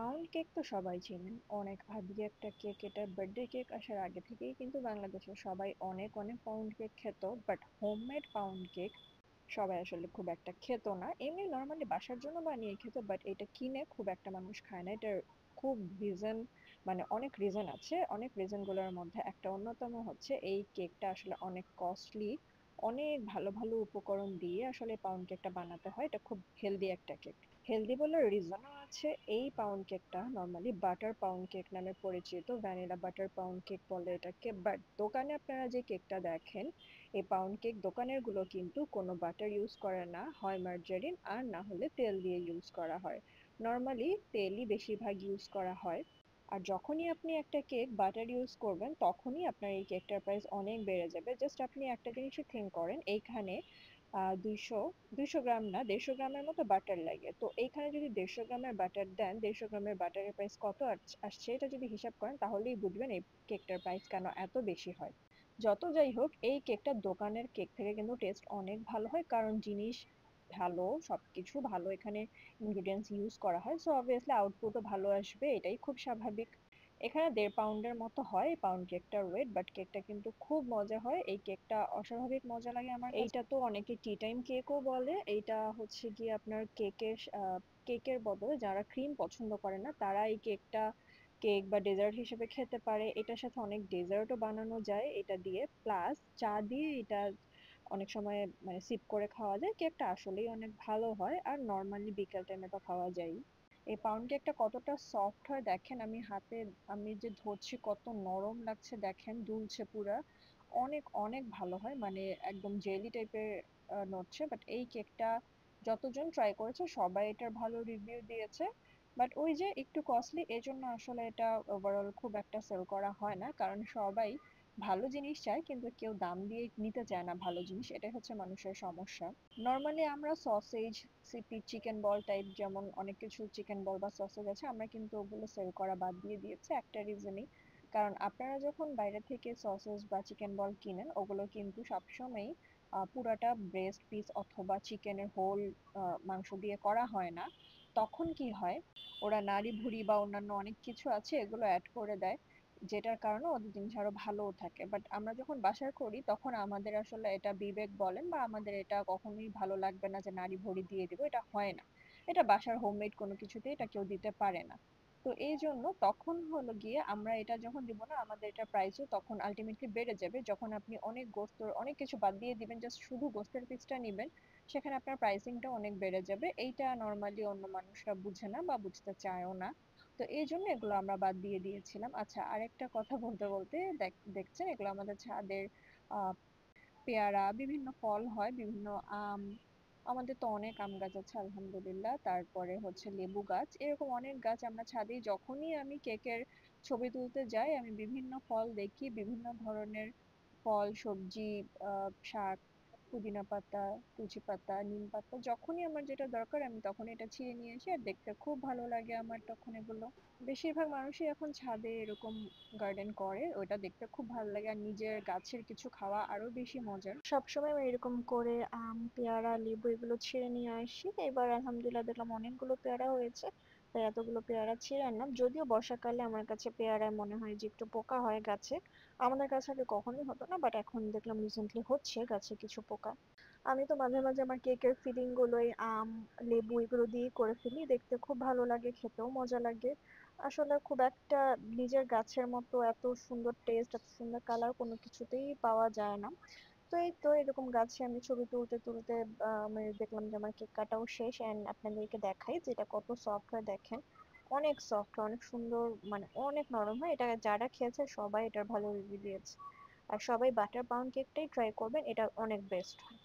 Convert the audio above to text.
Pound cake তো সবাই চেনেন, অনেক আদি একটা কেক। এটা বার্থডে কেক আসার আগে থেকেই কিন্তু বাংলাদেশে সবাই অনেক অনেক পাউন্ড কেক খেত, বাট হোমমেড পাউন্ড কেক সবাই আসলে খুব একটা খেত না। এমনি নর্মালি বাসার জন্য বানিয়ে খেত, বাট এটা কিনে খুব একটা মানুষ খায় না। এটার খুব রিজন, মানে অনেক রিজন আছে। অনেক রিজন গুলোর মধ্যে একটা অন্যতম হচ্ছে এই কেকটা আসলে অনেক কস্টলি। অনেক ভালো ভালো উপকরণ দিয়ে আসলে পাউন্ড কেকটা বানাতে হয়। এটা খুব হেলদি একটা কেক। হেলদি বলার রিজনও আছে। এই পাউন্ড কেকটা নর্মালি বাটার পাউন্ড কেক নামে পরিচিত, ভ্যানিলা বাটার পাউন্ড কেক বলে এটাকে। বাট দোকানে আপনারা যে কেকটা দেখেন, এই পাউন্ড কেক দোকানের গুলো কিন্তু কোনো বাটার ইউজ করে না, হয় মার্জারিন আর না হলে তেল দিয়ে ইউজ করা হয়। নর্মালি তেলই বেশিরভাগ ইউজ করা হয়। আর যখনই আপনি একটা কেক বাটার ইউজ করবেন, তখনই আপনার এই কেকটার প্রাইস অনেক বেড়ে যাবে। জাস্ট আপনি একটা জিনিসই থিঙ্ক করেন, এইখানে 200 গ্রাম না, 150 গ্রামের মতো বাটার লাগে। তো এইখানে যদি 150 গ্রামের বাটার দেন, 150 গ্রামের বাটারের প্রাইস কত আসছে, এটা যদি হিসাব করেন তাহলেই বুঝবেন এই কেকটার প্রাইস কেন এত বেশি হয়। যত যাই হোক, এই কেকটা দোকানের কেক থেকে কিন্তু টেস্ট অনেক ভালো হয়, কারণ জিনিস ভালো, সবকিছু ভালো এখানে ইনগ্রিডিয়েন্টস ইউজ করা হয়। সো অবভিয়াসলি আউটপুটও ভালো আসবে, এটাই খুব স্বাভাবিক। এখানে 1.5 পাউন্ডের মতো হয় এই পাউন্ড কেকটার ওয়েট, বাট কেকটা কিন্তু খুব মজা হয়। এই কেকটা অস্বাভাবিক মজা লাগে আমার কাছে। এইটা তো অনেকে টি টাইম কেকও বলে। এইটা হচ্ছে গিয়ে আপনার কেকের বদলে যারা ক্রিম পছন্দ করে না, তারা এই কেকটা কেক বা ডেজার্ট হিসেবে খেতে পারে। এটার সাথে অনেক ডেজার্টও বানানো যায় এটা দিয়ে, প্লাস চা দিয়ে এটা অনেক সময় মানে সিপ করে খাওয়া যায়। কেকটা আসলেই অনেক ভালো হয়, আর নর্মালি বিকেল টাইমে তো খাওয়া যায়। এই পাউন্ড কেকটা কতটা সফট হয় দেখেন, আমি যে ধরছি কত নরম লাগছে দেখেন, দুলছে পুরা। অনেক অনেক ভালো হয়, মানে একদম জেলি টাইপের নড়ছে। বাট এই কেকটা যতজন ট্রাই করেছে সবাই এটার ভালো রিভিউ দিয়েছে। বাট ওই যে একটু কস্টলি, এই জন্য আসলে এটা ওভারঅল খুব একটা সেল করা হয় না, কারণ সবাই ভালো জিনিস চায় কিন্তু কেউ দাম দিয়ে নিতে চায় না ভালো জিনিস। এটাই হচ্ছে মানুষের সমস্যা। নর্মালি আমরা সসেজ, সিপি, চিকেন বল টাইপ, যেমন অনেক কিছু চিকেন বল বা সসেজ আছে, আমরা কিন্তু ওগুলো সেল করা বাদ দিয়ে দিয়েছি একটা রিজনই। কারণ আপনারা যখন বাইরে থেকে সসেজ বা চিকেন বল কিনেন, ওগুলো কিন্তু সবসময়ই পুরাটা ব্রেস্ট পিস অথবা চিকেনের হোল মাংস দিয়ে করা হয় না। তখন কি হয়, ওরা নাড়ি ভুড়ি বা অন্যান্য অনেক কিছু আছে এগুলো অ্যাড করে দেয়, যেটার কারণে ওদের জিনিস আরো ভালোও থাকে। বাট আমরা যখন বাসায় করি তখন আমাদের আসলে এটা বিবেক বলেন বা আমাদের এটা কখনোই ভালো লাগবে না যে নাড়ি ভুড়ি দিয়ে দিব, এটা হয় না। এটা বাসার হোমমেড কোনো কিছুতেই এটা কেউ দিতে পারে না। তো এই জন্য তখন হলো গিয়ে আমরা এটা যখন দিব না, আমাদের এটা প্রাইসও তখন আলটিমেটলি বেড়ে যাবে। যখন আপনি অনেক গোস্ত অনেক কিছু বাদ দিয়ে দিবেন, জাস্ট শুধু গোস্তের পিসটা নিবেন, সেখানে আপনার প্রাইসিংটা অনেক বেড়ে যাবে। এইটা নর্মালি অন্য মানুষরা বুঝে না বা বুঝতে চায়ও না। তো এই জন্য এগুলো আমরা বাদ দিয়ে দিয়েছিলাম। আচ্ছা, আরেকটা কথা বলতে বলতে, দেখছেন এগুলো আমাদের ছাদের আহ পেয়ারা, বিভিন্ন ফল হয়, বিভিন্ন আম। আমাদের তো অনেক আম গাছ আছে আলহামদুলিল্লাহ। তারপরে হচ্ছে লেবু গাছ, এরকম অনেক গাছ আমরা ছাদে। যখনই আমি কেকের ছবি তুলতে যাই, আমি বিভিন্ন ফল দেখি, বিভিন্ন ধরনের ফল, সবজি, শাক, পুদিনা পাতা, তুলসী পাতা, নিম পাতা, যখনই আমার যেটা দরকার আমি তখন এটা ছিঁড়ে নিয়ে আসি, আর দেখতে খুব ভালো লাগে আমার তখন এগুলো। বেশিরভাগ মানুষই এখন ছাদে এরকম গার্ডেন করে, ওটা দেখতে খুব ভালো লাগে। আর নিজের গাছের কিছু খাওয়া আরো বেশি মজার। সবসময় আমি এরকম করে আম, পেয়ারা, লেবু এগুলো ছিঁড়ে নিয়ে আসি। এবার আলহামদুলিল্লাহ দেখলাম অনেকগুলো পেয়ারা হয়েছে, তাই এতগুলো পেয়ারা ছিঁড়ে আনলাম। যদিও বর্ষাকালে আমার কাছে পেয়ারায় মনে হয় যে একটু পোকা হয় গাছে। আমাদের কাছে আগে কখনোই হতো না, বাট এখন দেখলাম রিসেন্টলি হচ্ছে গাছে কিছু পোকা। আমি তো মাঝে মাঝে আমার কেকের ফিলিং গুলো এই আম, লেবু এগুলো দিয়ে করে ফেলি, দেখতে খুব ভালো লাগে, খেতেও মজা লাগে। আসলে খুব একটা নিজের গাছের মতো এত সুন্দর টেস্ট, এত সুন্দর কালার কোনো কিছুতেই পাওয়া যায় না। তো এই তো এরকম গাছে আমি ছবি তুলতে তুলতে আমি দেখলাম যে আমার কেক কাটাও শেষ, এন্ড আপনাদেরকে দেখাই যে এটা কত সফট হয় দেখেন। অনেক সফট, অনেক সুন্দর, মানে অনেক নরম হয়। এটা যারা খেয়েছে সবাই এটার ভালো রিভিউ দিয়েছে। আর সবাই বাটার পাউন্ড কেকটাই ট্রাই করবেন, এটা অনেক বেস্ট হয়।